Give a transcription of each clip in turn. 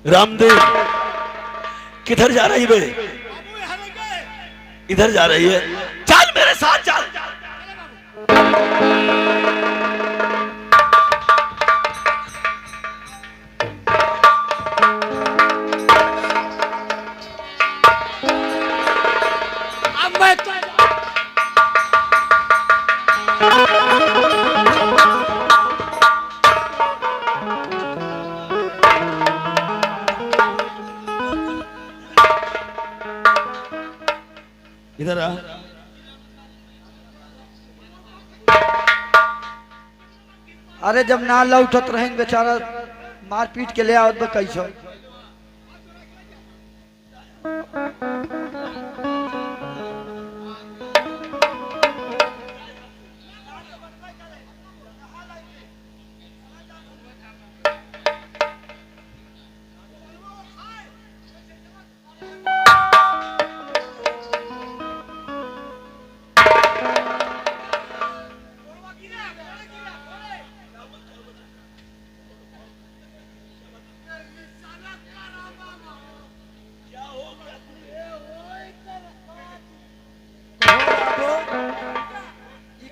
रामदेव किधर जा रही बे? इधर जा रही है। चल मेरे साथ चल। अब मैं इधर आ। अरे जब ना लौटत रहें बेचारा मार पीट के ले आवत कैसो।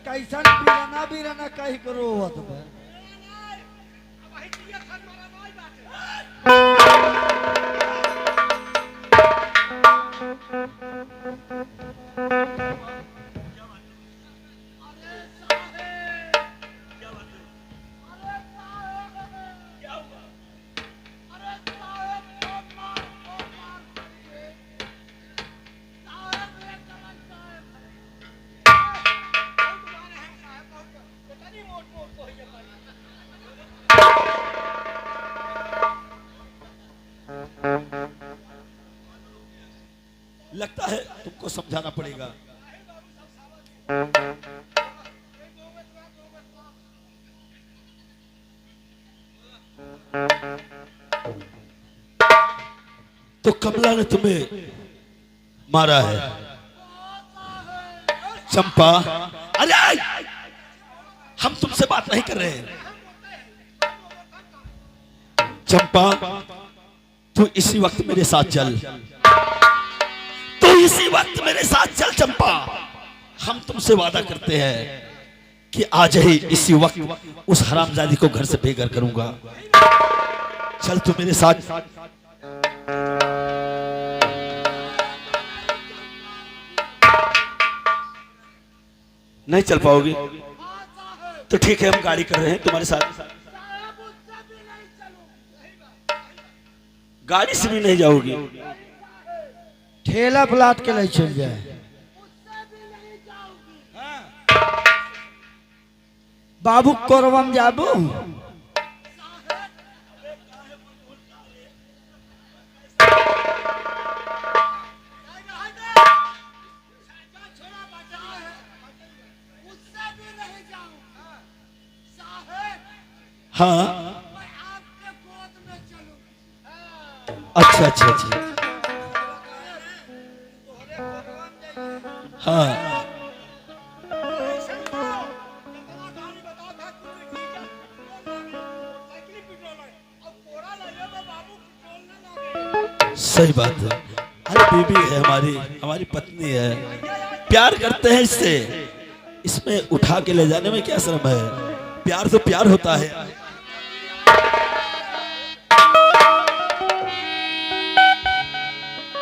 कैसा बीराना बीराना कहीं करो हुआ तो लगता है तुमको समझाना पड़ेगा। तो कमला ने तुम्हें मारा है चंपा। अरे हम तुमसे बात नहीं कर रहे हैं चंपा। तू इसी वक्त मेरे साथ चल। इसी वक्त मेरे साथ चल चंपा। हम तुमसे वादा करते हैं कि आज ही इसी वक्त उस हरामजादी को घर से बेघर करूंगा। चल तू मेरे साथ। नहीं चल पाओगी तो ठीक है, हम गाड़ी कर रहे हैं तुम्हारे साथ। गाड़ी से भी नहीं जाओगी? ठेला पलाट के नहीं चल जाए। बाबू कोरवम जाबू। हाँ अच्छा अच्छा अच्छा। हाँ सही बात है। अरे बीबी है हमारी, हमारी पत्नी है, प्यार करते हैं इससे। इसमें उठा के ले जाने में क्या शर्म है? प्यार तो प्यार होता है।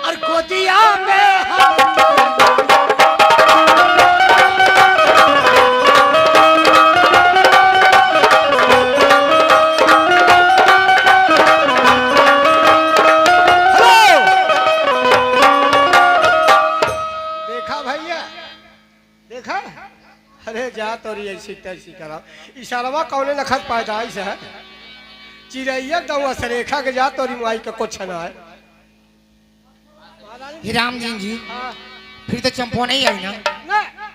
और गोदिया में ऐसी तैसी करा इशारा कौने लखत पैदाइश है चिड़ैया दवा सरेखा के जा तोरी माई का कुछ ना है। राम जी फिर तो चंपो नहीं आई ना,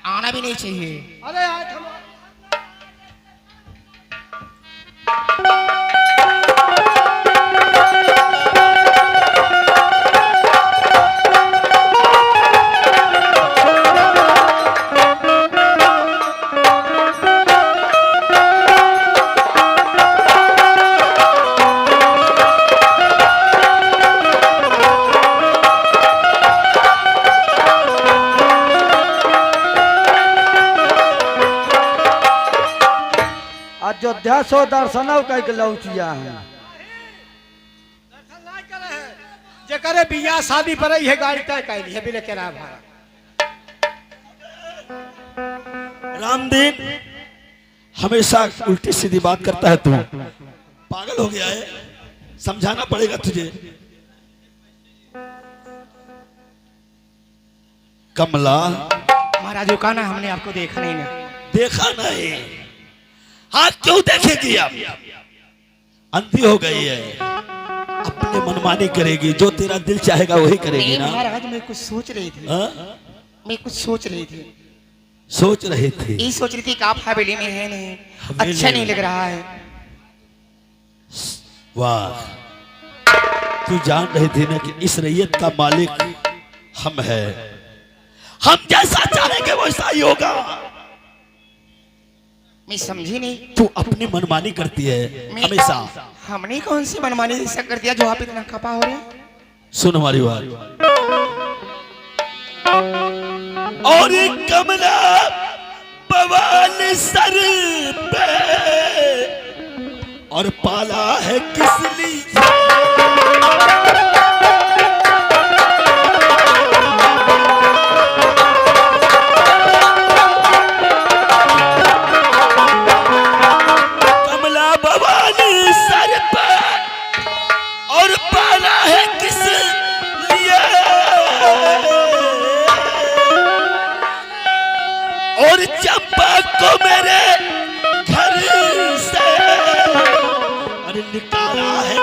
आना भी नहीं चाहिए। अरे अयोध्या सो दर्शनव कह के लौटिया है। दर्शन नहीं करे है जे करे बियाह शादी पर ही है गाड़ी तय कैली है बिना किराया भाड़ा। रामदीन हमेशा उल्टी सीधी बात करता है, तू पागल हो गया है, समझाना पड़ेगा तुझे। कमला महाराज का ना हमने आपको देखा नहीं ना। देखा नहीं, आज क्यों देखेगी? अब अंधी हो गई है, अपने मनमानी करेगी, जो तेरा दिल चाहेगा वही करेगी नहीं ना। महाराज मैं कुछ सोच रही थी। हाँ? मैं कुछ सोच रही थी। सोच रहे थे? ये सोच रही थी कि आप हवेली में है नहीं, हवेली अच्छा नहीं में। लग रहा है। वाह, तू जान रही थी ना कि इस रैयत का मालिक हम है, हम जैसा चाहेंगे वैसा ही होगा। मैं समझी नहीं। तू अपनी मनमानी करती है मैं- हमेशा। हमने कौन सी मनमानी ऐसा कर दिया जो आप इतना खपा हो रहे हैं? सुन हमारी बात। और एक कमला बवाल सर पे और पाला है किस लिए? कमला बवाल सर पे और पाला है किस लिए? और चंपा को मेरे घर से अरे निकाला है।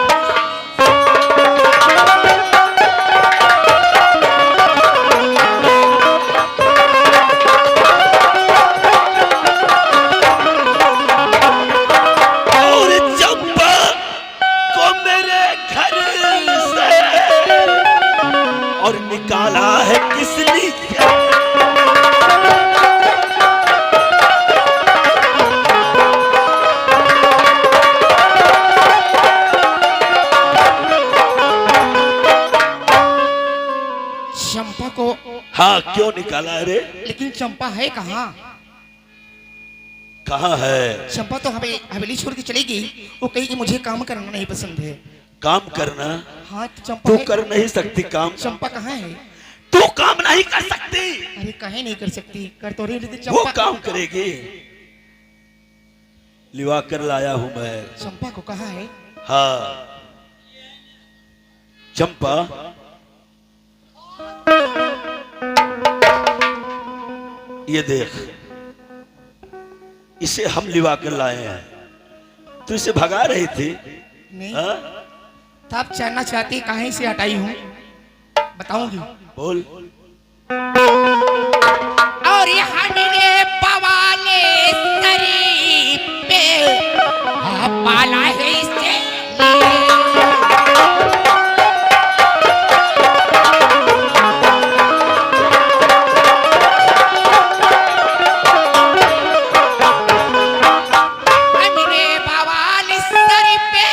और चंपा को मेरे घर से और निकाला है किस लिए? चंपा को? हाँ, क्यों निकाला है रे? लेकिन चंपा है कहाँ? कहाँ है? चंपा तो हमें हवेली छोड़ के चली गई। वो कही कि मुझे काम करना नहीं पसंद है। काम करना? हाँ तो चंपा तू है। कर नहीं सकती काम? चंपा कहाँ है? तू काम नहीं कर सकती? अरे काहे नहीं कर सकती? कर तो रही, लेकिन वो चंपा काम करेगी। लिवा कर लाया हूं मैं। चंपा को कहाँ है? हाँ, चंपा ये देख, इसे हम लिवा कर लाए हैं। तू इसे भगा रही थी? नहीं। हाँ? तो आप जानना चाहती कहीं से हटाई हूँ? बताऊंगी। बोल। और यहाँ मेरे पवाले सरी पे पाला है इसे। मेरे पवाले सरी पे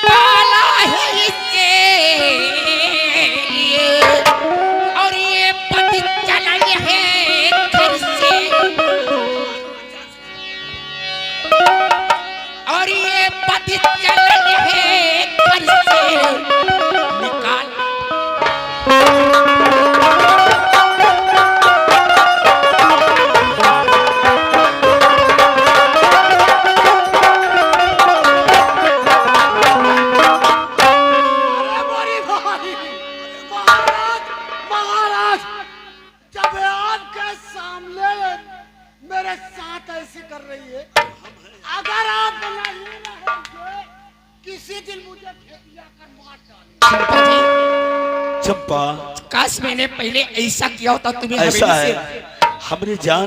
पाला है इसके लिए। और ये पति चलन है घर से। और ये पति चलन है घर से निकाल। अरे मोरी भाई, महाराज महाराज, जब आपके सामने मेरे साथ ऐसी कर रही है, अगर आप नहीं रहेंगे किसी दिन मुझे फेंकिया कर मार डालेंगे। चंपा जी, चंपा, काश मैंने पहले ऐसा किया होता तुम्हें ऐसा हवेली है से। हमने जान,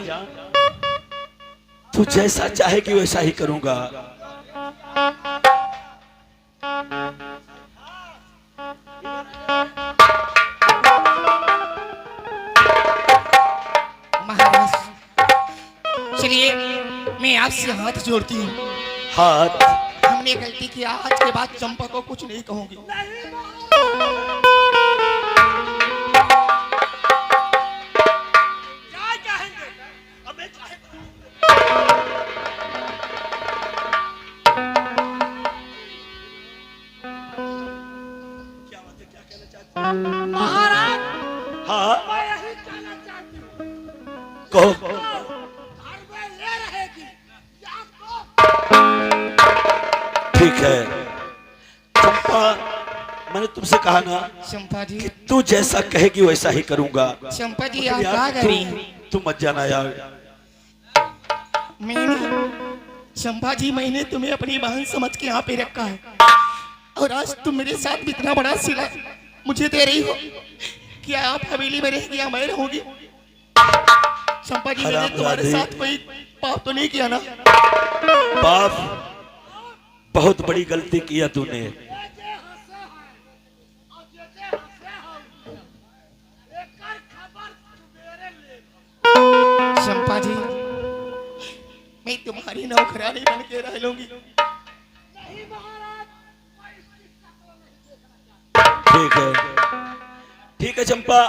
तू जैसा चाहेगी वैसा ही करूंगा। महाराज चलिए, मैं आपसे हाथ जोड़ती हूँ। हाथ? हमने गलती की, आज के बाद चंपा को कुछ नहीं कहूंगी। महाराज हाँ मैं यही कहना चाहती हूँ, कहो। घर में ले रहेगी या तो ठीक है चंपा, मैंने तुमसे कहा ना चंपा जी, कि तू जैसा कहेगी वैसा ही करूंगा। चंपा जी आप क्या यार, करी? तू मत जाना यार। मैंने चंपा जी, मैंने तुम्हें अपनी बहन समझ के यहाँ पे रखा है, और आज तुम मेरे साथ भी इतना बड़ा सिला मुझे दे रही हो। क्या आप हवेली में रहेगी या मैं रहूंगी? चंपा जी, मैंने तुम्हारे साथ कोई पाप तो नहीं किया ना? पाप बहुत बड़ी गलती किया तूने। ये जे हंसे हैं और ये जे हंसे हैं, एकर खबर सुबेरे ले। चंपा जी, मैं तुम्हारी नौकरानी बन के रह लूंगी। नहीं महाराज, मैं इसकी शक्ल नहीं देखना चाहता। ठीक है, ठीक है चंपा,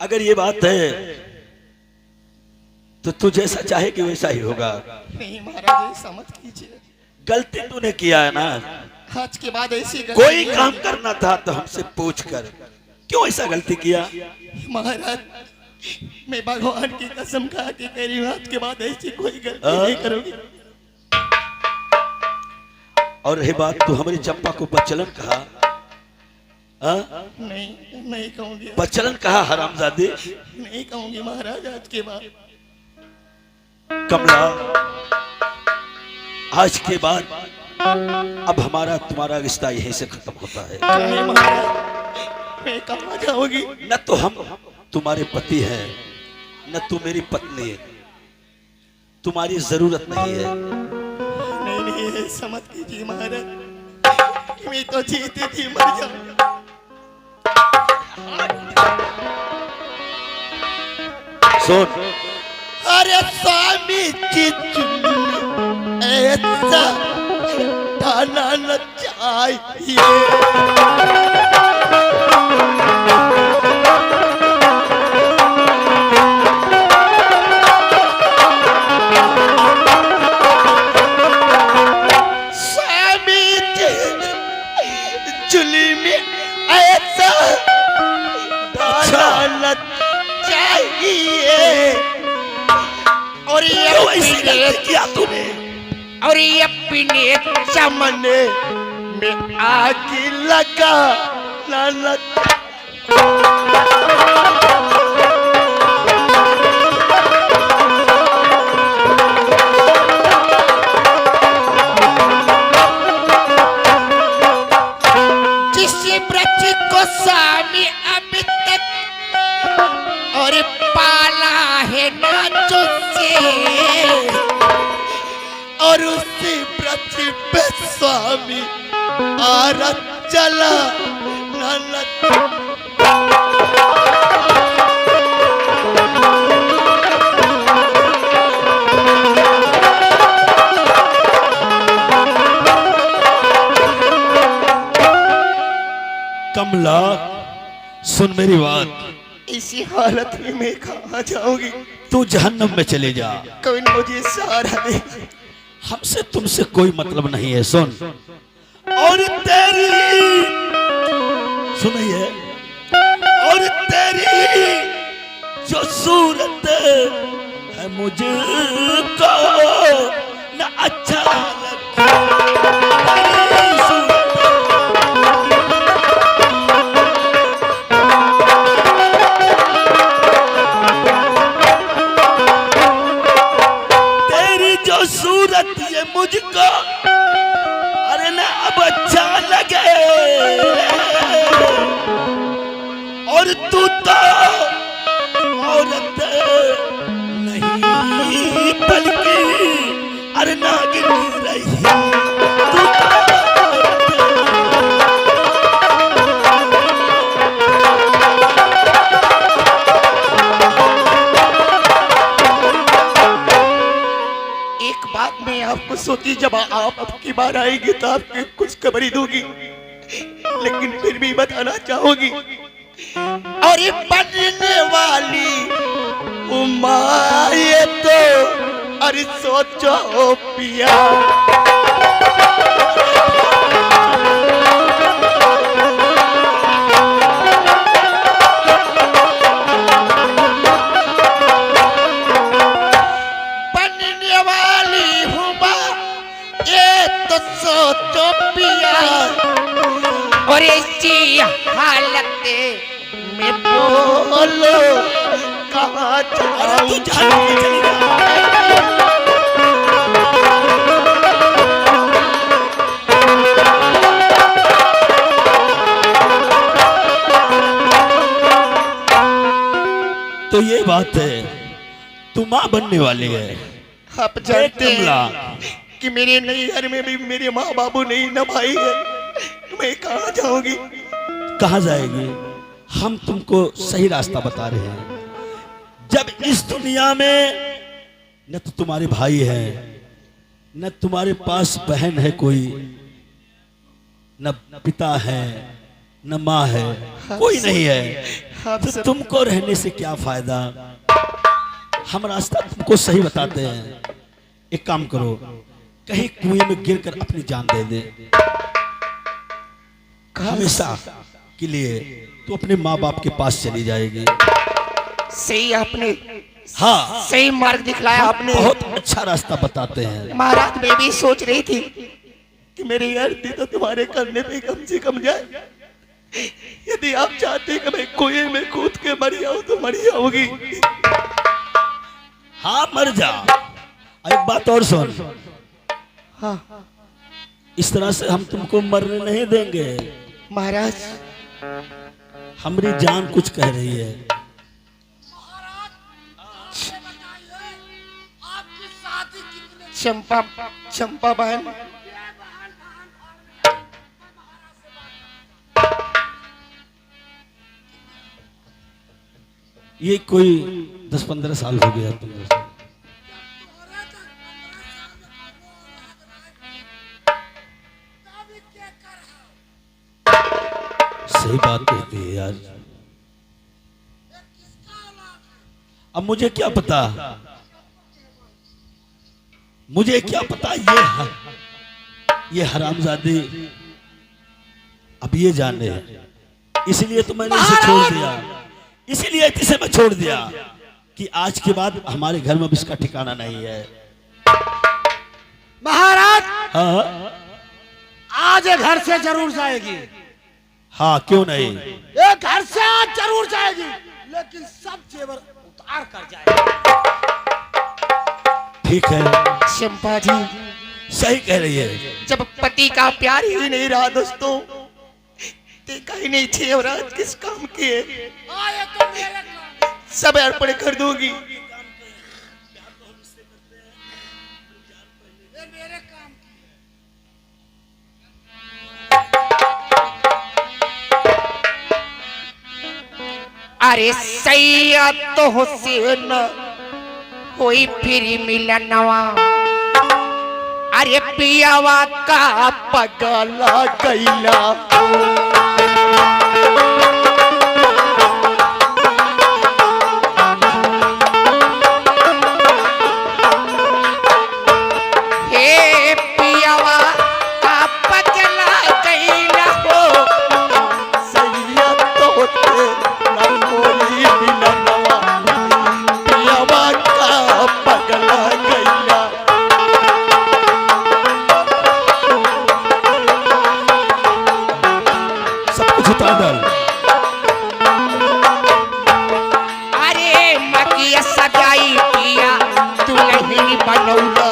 अगर ये बात है तो तू जैसा चाहेगी वैसा ही होगा। नहीं महाराज, ऐसा मत कीजिए। गलती तूने किया है ना, आज के बाद ऐसी कोई काम करना था तो हमसे पूछ कर, क्यों ऐसा गलती किया? महाराज, मैं भगवान की कसम खा के कह रही हूँ, आज के बाद ऐसी कोई गलती नहीं करूंगी। और रही बात, तू हमारी चंपा को बचलन कहा? नहीं, नहीं कहूंगी। बचलन कहा हरामजादे? नहीं कहूंगी महाराज, आज के बाद। कमला, आज के बाद अब हमारा तुम्हारा रिश्ता यहीं से खत्म होता है। नहीं महाराज, मैं कहाँ जाऊंगी? न तो हम तुम्हारे पति हैं, न तू मेरी पत्नी है, तुम्हारी जरूरत नहीं है। नहीं नहीं, ऐसा मत कीजिए महाराज, मैं तो जीती थी मर जाऊंगा। सुन, अरे स्वामी जी, ऐसा ठाना न चाहिए। स्वामी जी, जुल्म ऐसा ठाना न चाहिए। और क्यों ऐसी गलती किया तूने? और ये अपने चमन में आग लगा लाला। जिस वृक्ष को स्वामी अभी तक और पाला है ना तुझसे, और उसी वृक्ष पे स्वामी आरा चला लाला। कमला, सुन मेरी बात, इसी हालत में मैं कहाँ जाऊंगी? तू जहन्नम में चले जा, कोई मुझे सहारा दे। हमसे तुमसे कोई मतलब नहीं है। सुन, और तेरी सुनिए, और तेरी जो सूरत है मुझको न अच्छा लगता। तेरी सूरत सूरत ये मुझको अरे ना अब अच्छा लगे, और तू तो औरत नहीं बल्कि अरे नागिन रही। तू मैं आपको सोची, जब आप आपकी बार आएगी तो आपको कुछ खबर ही दूंगी, लेकिन फिर भी बताना चाहूंगी। और ये बनने वाली उमा ये तो अरे सोचो पिया, ऐसी हालत में बोलो कहाँ अरे तू जाऊं? जहाँ नहीं चली जा। तो ये बात है, तू माँ बनने वाली है। आप जानते कमला। हैं कि मेरे नैहर में भी मेरे माँ बाबू नहीं न भाई है, मैं कहाँ जाऊंगी? कहाँ जाएगी? हम तुमको सही रास्ता बता रहे हैं। जब इस दुनिया में न तो तुम्हारे भाई है, न तुम्हारे पास बहन है कोई, न पिता है, न माँ है, कोई नहीं है, आप तो सब तुमको रहने से क्या फायदा? हम रास्ता तुमको सही बताते हैं। एक काम करो, कहीं कुएं में गिरकर अपनी जान दे दे। हमेशा के लिए तू अपने माँ बाप के पास चली जाएगी। सही आपने हाँ, सही मार्ग दिखलाया आपने। बहुत अच्छा रास्ता बताते हैं। महाराज मैं भी सोच रही थी कि मेरी आरती तो तुम्हारे करने पे कम से कम जाए। यदि आप चाहते कि मैं कुएं में कूद के मर जाऊं तो मर जाऊंगी। हाँ, मर जा। एक बात और सुन, हाँ इस तरह से हम तुमको मरने नहीं देंगे। महाराज, हमारी जान कुछ कह रही है। महाराज आपने बताइए आपकी शादी कितने चंपा चंपा बहन, ये बहन बहन और महाराज से बात ये कोई 10-15 साल हो गया तुमको। तुम्हारे तक 15 साल में आगो लग रहा है तभी क्या कर रहा सही बात कहती है यार। है किसका औलाद है अब मुझे क्या पता, मुझे क्या पता, ये हरामजादी अब ये जाने हैं। इसलिए तो मैंने इसे छोड़ दिया, इसीलिए इसे मैं छोड़ दिया कि आज के बाद हमारे घर में अब इसका ठिकाना नहीं है। महाराज हाँ आज ये घर से जरूर जाएगी, हाँ, क्यों नहीं? ये घर से आज जरूर जाएगी, लेकिन सब जेवर उतार कर जाएगी। ठीक है, चंपा जी सही कह रही है। जब पति का प्यार ही नहीं रहा दोस्तों, देखा ही नहीं जेवरात किस काम के है। ये तो मेरे काम सब अर्पण कर दूंगी। ये मेरे काम की अरे सैयद तो हुसैन कोई फिर मिलनवा, अरे पियावा का पगला गैला। हे पियावा का पगला गैला हो, सैयद तो हुसैन कोई मिलनवा, पियावा का पगला गैला। सब कुछ उतार डाल। अरे मकिया सगाई किया दुल्हन बनौला,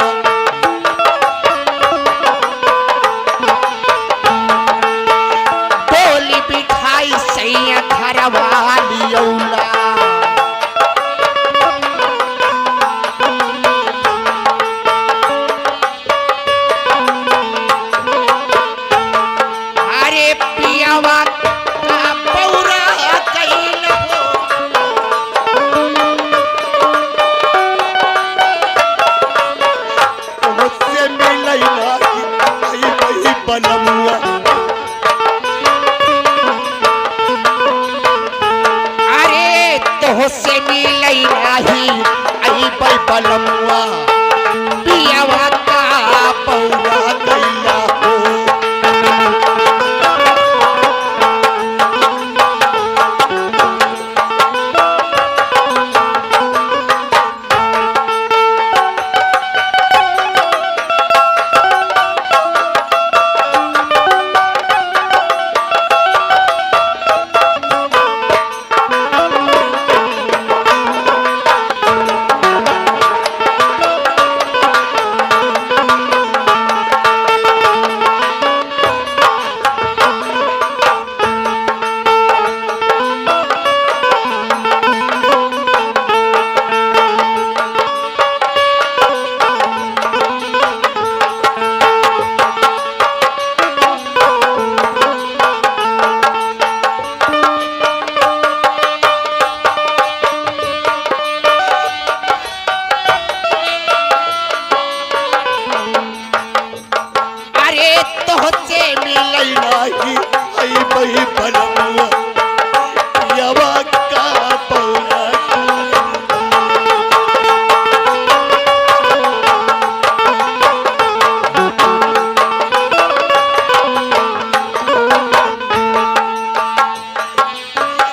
बोली बिठाई सैया घरवाली औला। अरे पियावा का पौरा कैल हो, मुझसे मिलैला आई वही बनमुआ। अरे नाही आई बही बनमुआ यवा का पौला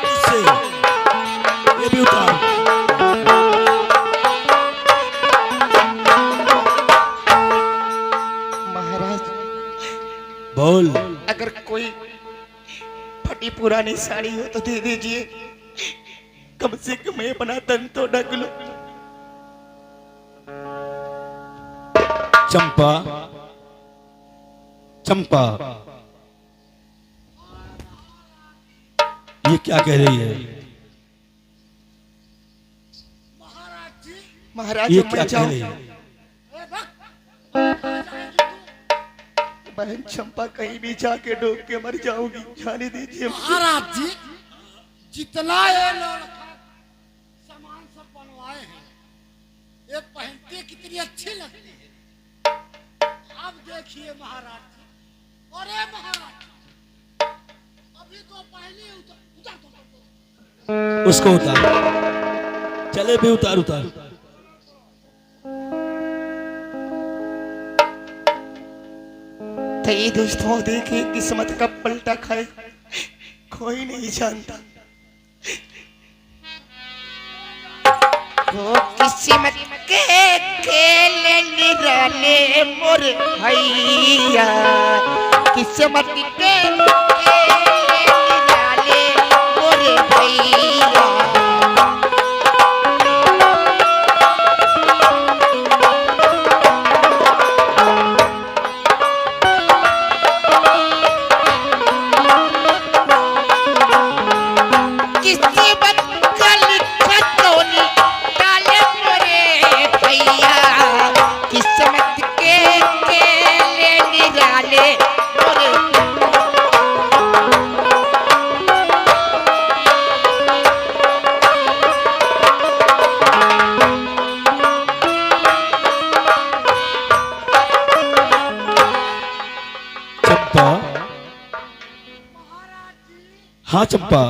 इससे ये भी उतार। महाराज बोल। अगर कोई फटी पुरानी साड़ी हो तो दे दीजिए, कम से कम ये अपना तन तो ढक लो। चंपा, चंपा, ये क्या कह रही है? महाराज जी, महाराज ये मर क्या कह जाओ। रही है? ए वक्त कहाँ जाएगी तू? बहन चंपा कहीं भी जाके डूब के मर जाऊंगी, जाने दीजिए मुझे। महाराज जी, जितना ये लड़का सामान सब बनवाए हैं, ये पहनते कितनी अच्छी लगती है। अब देखिए महाराज जी, अरे महाराज जी, अभी तो पहले उतर उतर दो। उसको उतार। चले भी उतार उतार। तो ये दोस्तों देखिए किस्मत का पलटा खाए, कोई नहीं जानता। वो किस्मत के खेल निराले मोर भैया, किस्मत के खेल निराले मोर भैया। किस्मत का लिखा तोनी डाले मोरे भैया, किस्मत के खेल निराले मोरे। चंपा, हाँ चंपा,